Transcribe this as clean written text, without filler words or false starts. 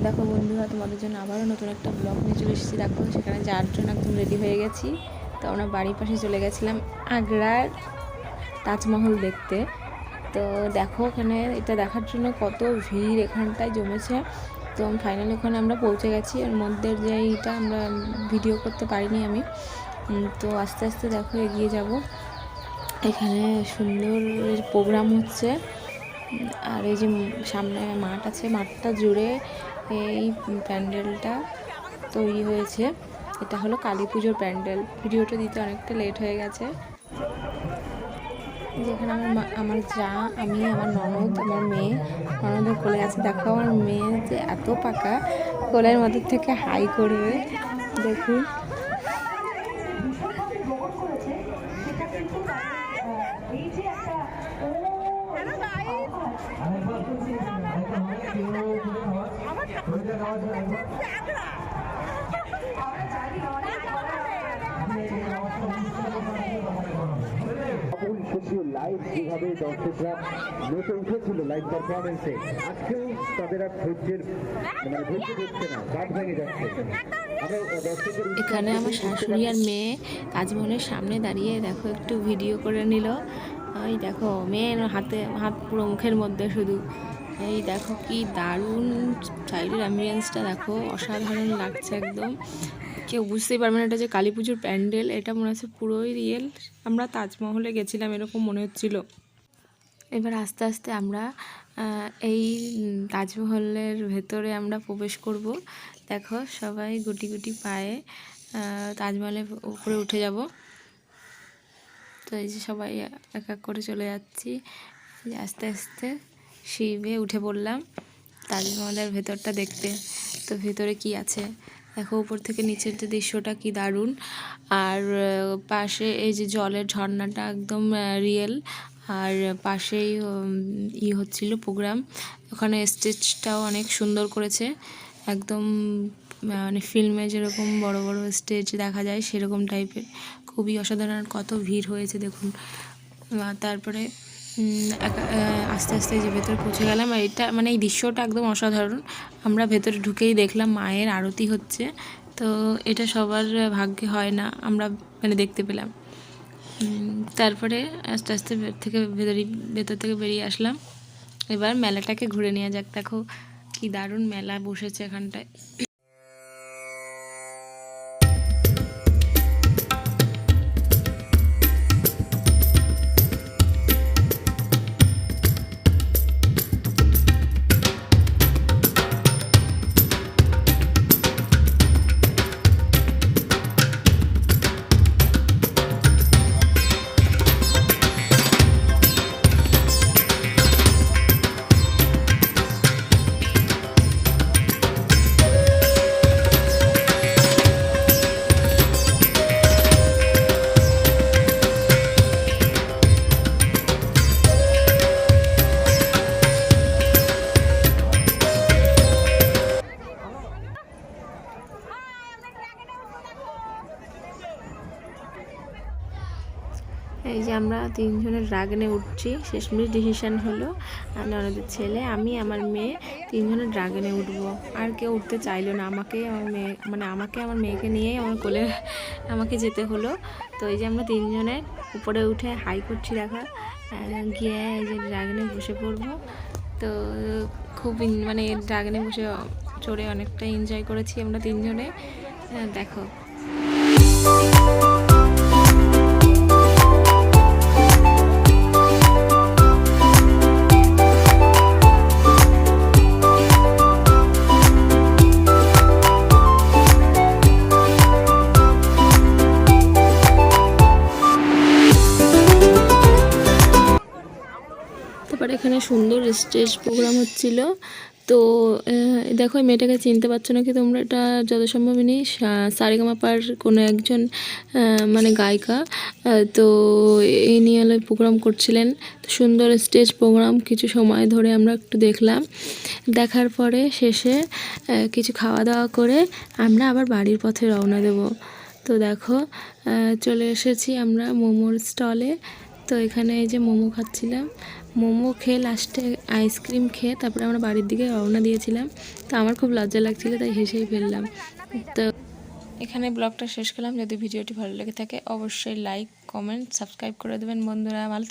দেখো বন্ধুরা, তোমাদের জন্য আবারও নতুন একটা ব্লগ নিয়ে চলে এসেছি। দেখো সেখানে 4 জন একদম রেডি হয়ে গেছি। তো আমরা বাড়ির পাশে চলে গেছিলাম আগ্রার তাজমহল দেখতে। তো দেখো ওখানে এটা দেখার জন্য কত ভিড় এখানটায় জমেছে। তো ফাইনালি ওখানে আমরা পৌঁছে গেছি। এর মধ্যে যে এইটা আমরা ভিডিও করতে পারিনি আমি। তো আস্তে আস্তে দেখো এগিয়ে যাব। এখানে সুন্দর প্রোগ্রাম হচ্ছে। আর এই যে সামনে মাঠ আছে, মাঠটা জুড়ে এই প্যান্ডেলটা তৈরি হয়েছে। এটা হলো কালী পুজোর প্যান্ডেল। ভিডিওটা দিতে অনেকটা লেট হয়ে গেছে। যেখানে আমার যা, আমি, আমার ননদ, আমার মেয়ে, ননদের কোলে আছে। দেখো আমার মেয়ে যে এত পাকা, কোলের মধ্যে থেকে হাই করবে দেখুন। লাইভ যেভাবে দর্শকরা মেতে উঠেছিল লাইভ পারফরমেন্সে, আজকেও তাদের আর ধৈর্য হচ্ছে না, গাছ ভেঙে যাচ্ছে। এখানে আমার শাশুড়ি আর মেয়ে তাজমহলের সামনে দাঁড়িয়ে দেখো একটু ভিডিও করে নিল। এই দেখো মেয়ের হাত পুরো মুখের মধ্যে শুধু। এই দেখো কি দারুণ সাইডের অ্যাম্বিয়েন্সটা দেখো, অসাধারণ লাগছে একদম। কেউ বুঝতেই পারবে না এটা যে কালী পুজোর প্যান্ডেল। এটা মনে হচ্ছে পুরোই রিয়েল। আমরা তাজমহলে গেছিলাম এরকম মনে হচ্ছিল। এবার আস্তে আস্তে আমরা এই তাজমহলের ভেতরে আমরা প্রবেশ করব। দেখো সবাই গুটি গুটি পায়ে তাজমহলের উপরে উঠে যাব। তো এই যে সবাই এক এক করে চলে যাচ্ছি। আস্তে আস্তে সিঁড়ি উঠে পড়লাম তাজমহলের ভেতরটা দেখতে। তো ভেতরে কি আছে দেখো, উপর থেকে নিচের যে দৃশ্যটা কি দারুণ। আর পাশে এই যে জলের ঝর্ণাটা একদম রিয়েল। আর পাশেই হচ্ছিল প্রোগ্রাম। ওখানে স্টেজটাও অনেক সুন্দর করেছে, একদম মানে ফিল্মে যেরকম বড় বড় স্টেজ দেখা যায় সেরকম টাইপের। খুবই অসাধারণ, কত ভিড় হয়েছে দেখুন। তারপরে আস্তে আস্তে যে ভেতরে পৌঁছে গেলাম। আর এটা মানে এই দৃশ্যটা একদম অসাধারণ। আমরা ভেতরে ঢুকেই দেখলাম মায়ের আরতি হচ্ছে। তো এটা সবার ভাগ্যে হয় না, আমরা মানে দেখতে পেলাম। তারপরে আস্তে আস্তে ভেতর থেকে বেরিয়ে আসলাম। এবার মেলাটাকে ঘুরে নেওয়া যাক। দেখো কি দারুণ মেলা বসেছে এখানটায়। এই যে আমরা 3 জনের ড্রাগনে উঠছি। শেষমেশ ডিসিশন হলো ননদের ছেলে, আমি, আমার মেয়ে 3 জনের ড্রাগনে উঠবো। আর কেউ উঠতে চাইলো না। আমাকে আমার মেয়েকে নিয়েই আমার কোলে আমাকে যেতে হলো। তো এই যে আমরা 3 জনের উপরে উঠে হাই করছি। দেখা গিয়ে এই যে ড্রাগনে বসে পড়বো। তো খুব মানে ড্রাগনে বসে চড়ে অনেকটা এনজয় করেছি আমরা 3 জনে। দেখো এখানে সুন্দর স্টেজ প্রোগ্রাম হচ্ছিল। তো দেখো এই মেয়েটাকে চিনতে পারছো নাকি তোমরা, এটা যত সম্ভব নেই সারেগামাপার কোনো একজন মানে গায়িকা। তো এই নিয়ে প্রোগ্রাম করছিলেন। তো সুন্দর স্টেজ প্রোগ্রাম কিছু সময় ধরে আমরা একটু দেখলাম। দেখার পরে শেষে কিছু খাওয়া দাওয়া করে আমরা আবার বাড়ির পথে রওনা দেব। তো দেখো চলে এসেছি আমরা মোমোর স্টলে। তো এখানে এই যে মোমো খাচ্ছিলাম। মোমো খেয়ে লাস্টে আইসক্রিম খেয়ে তারপরে আমরা বাড়ির দিকে রওনা দিয়েছিলাম। তো আমার খুব লজ্জা লাগছিল, তাই হেসেই ফেললাম। তো এখানে ব্লগটা শেষ করলাম। যদি ভিডিওটি ভালো লেগে থাকে অবশ্যই লাইক, কমেন্ট, সাবস্ক্রাইব করে দেবেন বন্ধুরা। ভালো